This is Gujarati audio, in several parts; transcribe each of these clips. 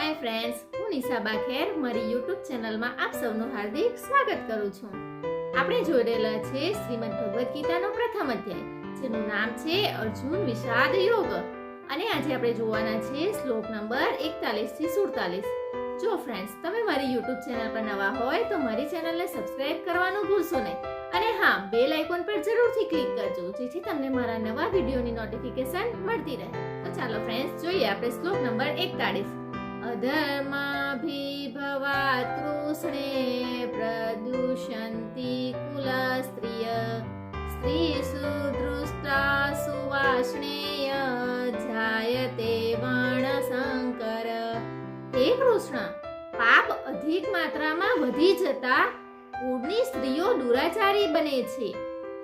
હાય ફ્રેન્ડ્સ, હું નિશાબા ખેર મારી યુટ્યુબ ચેનલમાં આપ સૌનું હાર્દિક સ્વાગત કરું છું. આપણે જોઈ રહેલા છે શ્રીમદ ભગવદ ગીતાનો પ્રથમ અધ્યાય, જેનું નામ છે અર્જુન વિષાદ યોગ. અને આજે આપણે જોવાના છે શ્લોક નંબર 41 થી 47. જો ફ્રેન્ડ્સ, તમે મારી યુટ્યુબ ચેનલ પર નવા હોય તો મારી ચેનલને સબસ્ક્રાઇબ કરવાનું ભૂલશો નહીં. અને હા, બેલ આઇકોન પર જરૂરથી ક્લિક કરજો, જેથી તમને મારા નવા વિડીયોની નોટિફિકેશન મળતી રહે. તો ચાલો ફ્રેન્ડ્સ, જોઈએ આપણે શ્લોક નંબર 41. અધર્માભિભવાત કૃષ્ણે પ્રદૂષંતિ કુલસ્ત્રિય સ્ત્રીસુ દૃષ્ટા સુવાષ્ણેય જાયતે વર્ણશંકર. હે કૃષ્ણ, પાપ અધિક માત્રામાં વધી જતા કુળની સ્ત્રીઓ દુરાચારી બને છે.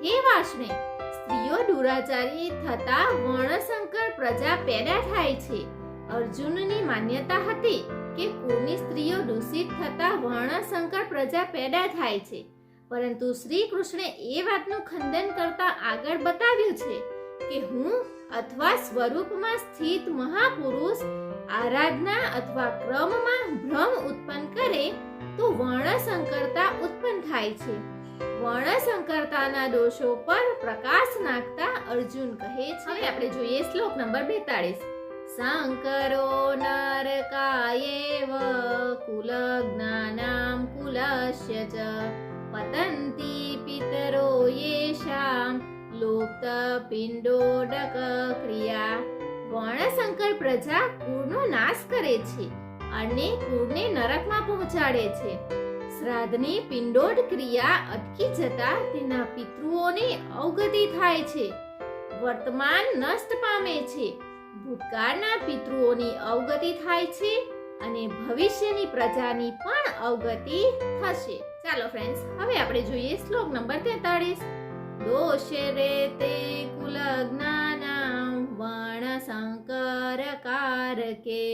હે વાષ્ણે, સ્ત્રીઓ દુરાચારી થતા વર્ણશંકર પ્રજા પેદા થાય છે. અર્જુનની માન્યતા હતી કે કુળની સ્ત્રીઓ દૂષિત થતા વર્ણશંકર પ્રજા પેદા થાય છે, પરંતુ શ્રી કૃષ્ણે એ વાતનું ખંડન કરતા આગળ બતાવ્યું છે કે હું અથવા સ્વરૂપમાં સ્થિત મહાપુરુષ આરાધના અથવા ક્રમમાં ભ્રમ ઉત્પન્ન કરે તો વર્ણશંકરતા ઉત્પન્ન થાય છે. વર્ણશંકરતાના દોષો પર પ્રકાશ નાખતા અર્જુન કહે છે. હવે આપણે જોઈએ શ્લોક નંબર 42. શંકરો નરકાયેવ કુલજ્ઞાનામ કુલસ્ય ચ પતંતિ પિતરો યેષામ લુપ્ત પિંડોદક ક્રિયા. વર્ણશંકર પ્રજા કુળનો નાશ કરે છે અને કુળને નરકમાં પહોંચાડે છે. શ્રાદ્ધની પિંડોદ ક્રિયા અટકી જતા તેના પિતૃઓની અવગતિ થાય છે. વર્તમાન નષ્ટ પામે છે, ભૂતકાળના પિતૃઓની અવગતિ થાય છે અને ભવિષ્યની પ્રજાની પણ અવગતિ થશે. ચાલો ફ્રેન્ડ્સ, હવે આપણે જોઈએ શ્લોક નંબર 43. દોષે રેતે કુલજ્ઞાનામ વર્ણશંકર કારકે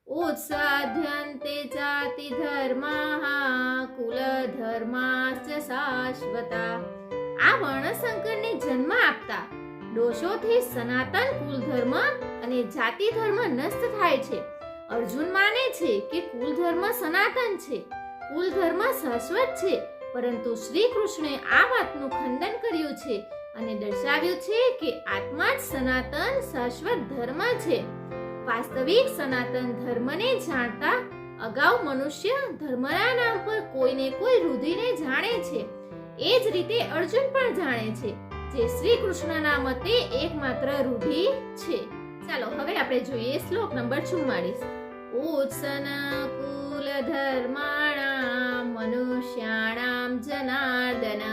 ઉત્સાધ્યન્તે જાતિ ધર્માઃ કુલ ધર્માશ્ચ શાશ્વતા. આ વર્ણશંકરને જન્મ આપતા દોષોથી સનાતન કુલ ધર્મ અને જાતિ ધર્મ નષ્ટ થાય છે. અર્જુન માને છે કે કુલ ધર્મ સનાતન છે, કુલ ધર્મ શાશ્વત છે, પરંતુ શ્રી કૃષ્ણે આ વાતનું ખંડન કર્યું છે અને દર્શાવ્યું છે કે આત્મા જ સનાતન શાશ્વત ધર્મ છે. વાસ્તવિક સનાતન ધર્મને જાણતા અગાઉ મનુષ્ય ધર્મના નામ પર કોઈને કોઈ રૂઢિને જાણે છે. એ જ રીતે અર્જુન પણ જાણે છે, જે શ્રી કૃષ્ણના મતે એકમાત્ર રૂઢિ છે. ચાલો હવે આપણે જોઈએ શ્લોક નંબર 44. ઉત્સન કુલ ધર્માણામ મનુષ્યાણામ જનાર્દન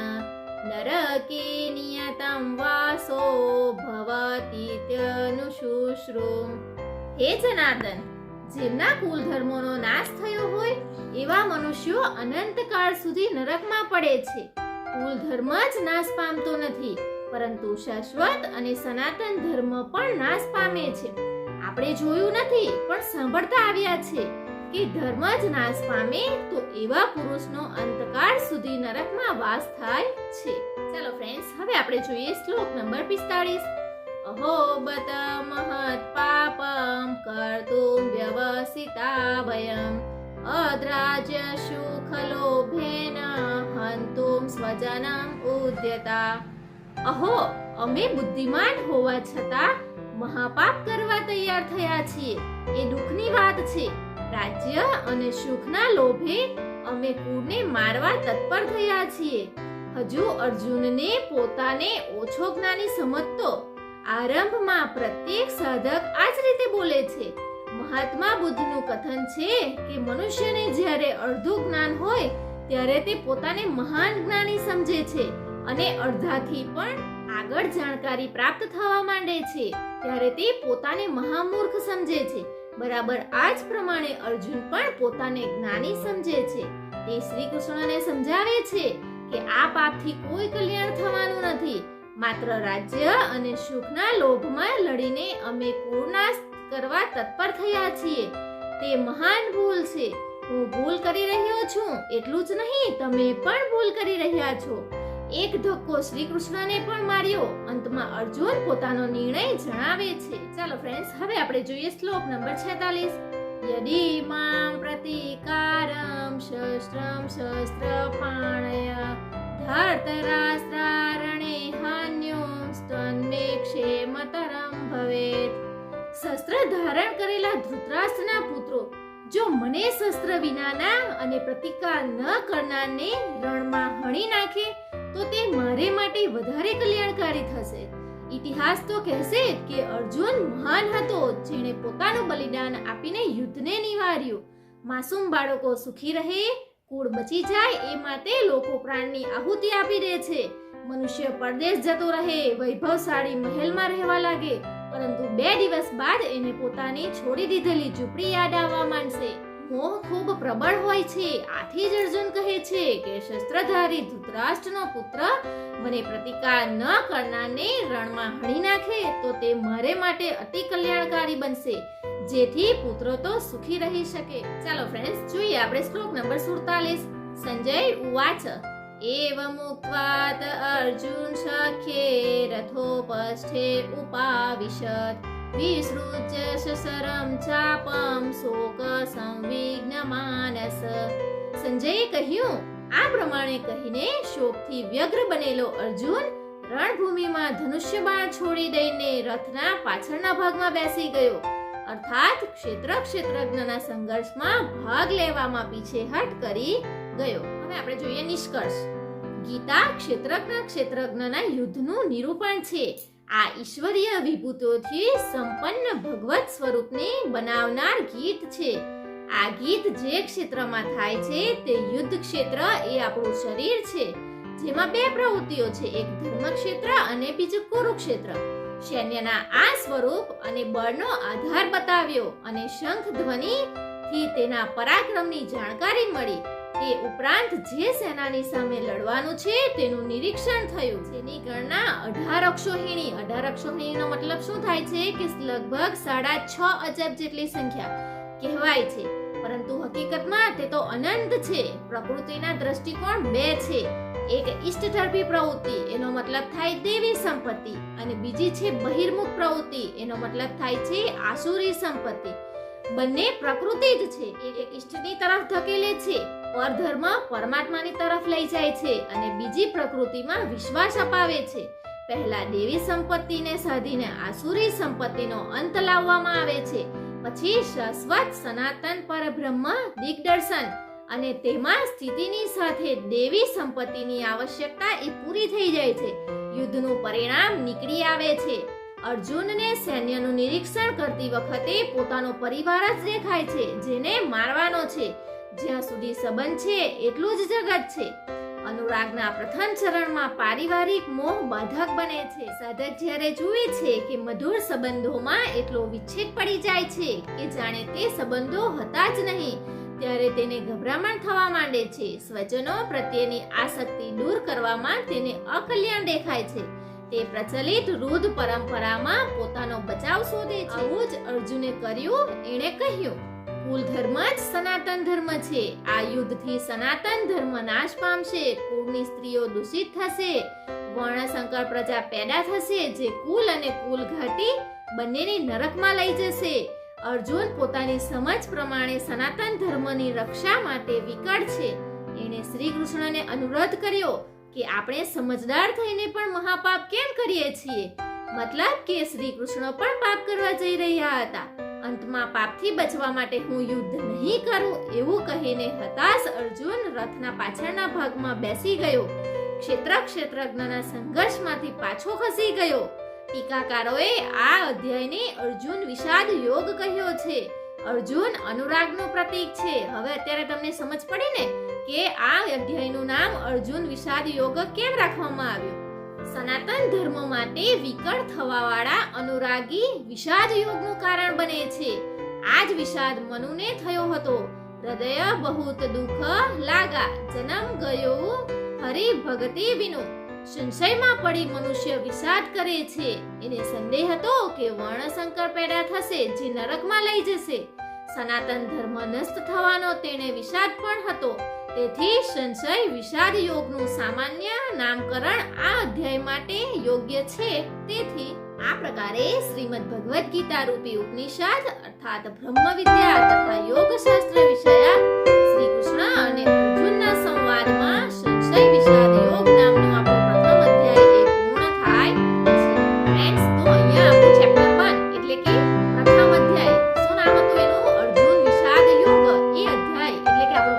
નરકે નિયતમ વાસો ભવતીત્યનુશુશ્રુમ. હે જનાર્દન, જેમના કુલ ધર્મોનો નાશ થયો હોય એવા મનુષ્યો અનંતકાળ સુધી નરકમાં પડે છે. કુલ ધર્મ જ નાશ પામતો નથી, પરંતુ શાશ્વત અને સનાતન ધર્મ પણ નાશ પામે છે. આપણે જોયું નથી પણ સાંભળતા આવ્યા છે કે ધર્મ જ નાશ પામે તો એવા પુરુષનો અંતકાળ સુધી નરકમાં વાસ થાય છે. ચાલો ફ્રેન્ડ્સ, હવે આપણે જોઈએ શ્લોક નંબર 45. અહો બત મહત પાપમ કર્તુમ વ્યવસિતા વયમ અદ્રાજ્ય સુખલોભેન હંતુમ સ્વજનમ ઉદ્યતા. અહો, અમે બુદ્ધિમાન હોવા છતાં મહાપાપ કરવા તૈયાર થયા છીએ. એ દુઃખની વાત છે. રાજ્ય અને સુખના લોભે અમે કુળને મારવા તત્પર થયા છીએ. હજુ અર્જુનને પોતાને ઓછો જ્ઞાની સમજતો આરંભમાં પ્રત્યેક સાધક આ જ રીતે બોલે છે. મહાત્મા બુદ્ધનું કથન છે કે મનુષ્યને જ્યારે અડધું જ્ઞાન હોય ત્યારે તે પોતાને મહાન જ્ઞાની સમજે છે અને અડધાથી પણ આગળ જાણકારી પ્રાપ્ત થવા માંડે છે ત્યારે તે પોતાને મહામૂર્ખ સમજે છે. બરાબર આ જ પ્રમાણે અર્જુન પણ પોતાને જ્ઞાની સમજે છે. તે શ્રી કૃષ્ણને સમજાવે છે કે આ પાપથી કોઈ કલ્યાણ થવાનું નથી. માત્ર રાજ્ય અને સુખના લોભમાં લડીને અમે કુળનાશ કરવા તત્પર થયા છીએ. તે મહાન ભૂલ છે. હું ભૂલ કરી રહ્યો છું એટલું જ નહીં, તમે પણ ભૂલ કરી રહ્યા છો. એક ધક્કો શ્રી કૃષ્ણને પણ માર્યો. અંતમાં અર્જુન પોતાનો નિર્ણય જણાવે છે. ચાલો ફ્રેન્ડ્સ, હવે આપણે જોઈએ શ્લોક નંબર 46. યદિમાં પ્રતિકારમ શસ્ત્રમ શસ્ત્રપાણય ધર્તરાષ્ટ્રારણે હાન્યો સ્તન્મે ક્ષેમતરમ ભવેત. શસ્ત્ર ધારણ કરેલા ધૃતરાષ્ટ્રના પુત્રો જો મને શસ્ત્ર વિનાના અને પ્રતિકાર ન કરનારને રણમાં હણી નાખે તો તે મારે માટે વધારે કલ્યાણકારી થશે. ઇતિહાસ તો કહેશે કે અર્જુન મહાન હતો, જેણે પોતાનું બલિદાન આપીને યુદ્ધને નિવાર્યું. માસૂમ બાળકો સુખી રહે, કુળ બચી જાય એ માટે લોકો પ્રાણની આહુતિ આપી દે છે. મનુષ્ય પરદેશ જતો રહે, વૈભવશાળી મહેલમાં રહેવા લાગે, પરંતુ 2 દિવસ બાદ એને પોતાની છોડી દીધેલી ઝૂંપડી યાદ આવવા માંડશે. મોહ ખૂબ પ્રબળ હોય છે. આથી જ અર્જુન કહે છે કે શસ્ત્રધારી ધૃતરાષ્ટ્રનો પુત્ર મને પ્રતિકાર ન કરનારને રણમાં હણી નાખે તો તે મારે માટે અતિ કલ્યાણકારી બનશે, જેથી પુત્રો તો સુખી રહી શકે. ચાલો ફ્રેન્ડ્સ, જોઈએ આપણે શ્લોક નંબર 47. સંજય ઉવાચ એવમુક્ત્વાત અર્જુન સખ્યે રથોપસ્થે ઉપાવિશત વિસૃજ્ય સસરમ ચાપમ શોક સંવિઘ્ન માનસ. સંજયે કહ્યું, આ પ્રમાણે કહીને શોકથી વ્યગ્ર બનેલો અર્જુન રણભૂમિમાં ધનુષ્ય બાણ છોડી દઈને રથના પાછળના ભાગમાં બેસી ગયો, અર્થાત ક્ષેત્રજ્ઞના સંઘર્ષમાં ભાગ લેવામાં પીછેહટ કરી ગયો. હવે આપણે જોઈએ નિષ્કર્ષ. ગીતા ક્ષેત્રજ્ઞના યુદ્ધનું નિરૂપણ છે. આ ઈશ્વરીય વિભૂતિઓથી સંપન્ન ભગવત સ્વરૂપને બનાવનાર ગીત છે. આ ગીત જે ક્ષેત્રમાં થાય છે તે યુદ્ધ ક્ષેત્ર એ આપણું શરીર છે, જેમાં 2 પ્રવૃત્તિઓ છે, એક ધર્મ ક્ષેત્ર અને બીજું કુરુક્ષેત્ર. સૈન્યના આ સ્વરૂપ અને બળનો આધાર બતાવ્યો અને શંખ ધ્વનિથી તેના પરાક્રમની જાણકારી મળી. તે ઉપરાંત જે સેનાની સામે લડવાનું છે તેનું નિરીક્ષણ થયું. જેની ગણના 18 અક્ષોહિણી. 18 અક્ષોહિણીનો મતલબ શું થાય છે કે લગભગ 6.5 અજબ જેટલી સંખ્યા કહેવાય છે, પરંતુ હકીકતમાં તે તો અનંત છે. પ્રકૃતિના દ્રષ્ટિકોણ 2 છે. એક ઇષ્ટધર્મી પ્રવૃત્તિ, એનો મતલબ થાય દેવી સંપત્તિ, અને બીજી છે બહિર્મુખ પ્રવૃત્તિ, એનો મતલબ થાય છે આસુરી સંપત્તિ. બંને પ્રકૃતિ જ છે. એક ઇષ્ટની તરફ ધકેલે છે, પરધર્મ પરમાત્માની તરફ લઈ જાય છે, અને બીજી પ્રકૃતિમાં વિશ્વાસ અપાવે છે. પહેલા દેવી સંપત્તિને સાધીને આસુરી સંપત્તિનો અંત લાવવામાં આવે છે, પછી શાશ્વત સનાતન પરબ્રહ્મ દિગ્દર્શન, અને તેમાં સ્થિતિની સાથે દેવી સંપત્તિની આવશ્યકતા એ પૂરી થઈ જાય છે. યુદ્ધનું પરિણામ નીકળી આવે છે. અર્જુનને સૈન્યનું નિરીક્ષણ કરતી વખતે પોતાનો પરિવાર જ દેખાય છે, જેને મારવાનો છે. જ્યાં સુધી સંબંધ છે એટલું જ જગત છે. અનુરાગના પ્રથમ ચરણમાં પારિવારિક મોહ બાધક બને છે. સાધક જ્યારે જુએ છે કે મધુર સંબંધોમાં એટલો વિચ્છેદ પડી જાય છે કે જાણે તે સંબંધો હતા જ નહીં, ત્યારે તેને ગભરામણ થવા માંડે છે. સ્વજનો પ્રત્યેની આસક્તિ દૂર કરવામાં તેને અકલ્યાણ દેખાય છે. તે પ્રચલિત રૂઢ પરંપરામાં પોતાનો બચાવ શોધે છે. આવું જ અર્જુને કર્યું. એણે કહ્યું, કુલ ધર્મ જ સનાતન ધર્મ છે. આ યુદ્ધથી સનાતન ધર્મ નાશ પામશે. કુળની સ્ત્રીઓ દૂષિત થશે, વર્ણસંકર પ્રજા પેદા થશે, જે કુલ અને કુલઘાટી બંનેને નરકમાં લઈ જશે. અર્જુન પોતાની સમજ પ્રમાણે સનાતન ધર્મની રક્ષા માટે વિકળ છે. એણે શ્રી કૃષ્ણને અનુરોધ કર્યો કે આપણે સમજદાર થઈને પણ મહાપાપ કેમ કરીએ છીએ. મતલબ કે શ્રી કૃષ્ણ પણ પાપ કરવા જઈ રહ્યા હતા. અંતમાં પાપથી બચવા માટે હું યુદ્ધ નહીં કરું એવું કહીને હતાશ અર્જુન રથના પાછળના ભાગમાં બેસી ગયો. ક્ષેત્રજ્ઞના સંઘર્ષમાંથી પાછો ખસી ગયો. ટીકાકારોએ આ અધ્યાયને અર્જુન વિષાદ યોગ કહ્યો છે. અર્જુન અનુરાગનું પ્રતીક છે. હવે અત્યારે તમને સમજ પડી ને કે આ અધ્યાયનું નામ અર્જુન વિષાદ યોગ કેમ રાખવામાં આવ્યું. સનાતન ધર્મ માટે વિકળ થવાવાળા અનુરાગી વિષાદ યોગનું કારણ બને છે. આ જ વિષાદ મનુને થયો હતો. હૃદય બહુત દુઃખ લાગા, જન્મ ગયો હરિ ભગતિ વિનો. સંશયમાં પડી મનુષ્ય વિષાદ કરે છે. એને સંદેહ હતો કે વર્ણસંકર પેદા થશે, જે નરકમાં લઈ જશે. સનાતન ધર્મ નષ્ટ થવાનો તેને વિષાદ પણ હતો. તેથી સંશય વિષાદ યોગનું સામાન્ય નામકરણ આ અધ્યાય માટે યોગ્ય છે. તેથી આ પ્રકારે શ્રીમદ ભગવદ્ ગીતા રૂપી ઉપનિષદ અર્થાત બ્રહ્મ વિદ્યા તથા યોગ શાસ્ત્ર વિષયા શ્રી કૃષ્ણ અને અર્જુનના સંવાદમાં સંશય વિષાદ યોગ નામનો આપણો પ્રથમ અધ્યાય પૂર્ણ થાય છે. ફ્રેન્ડ્સ, તો અહીંયા આપણું ચેપ્ટર 1 એટલે કે પ્રથમ અધ્યાય શું નામ હતું એનું? અર્જુન વિષાદ યોગ. એ અધ્યાય એટલે કે આપણો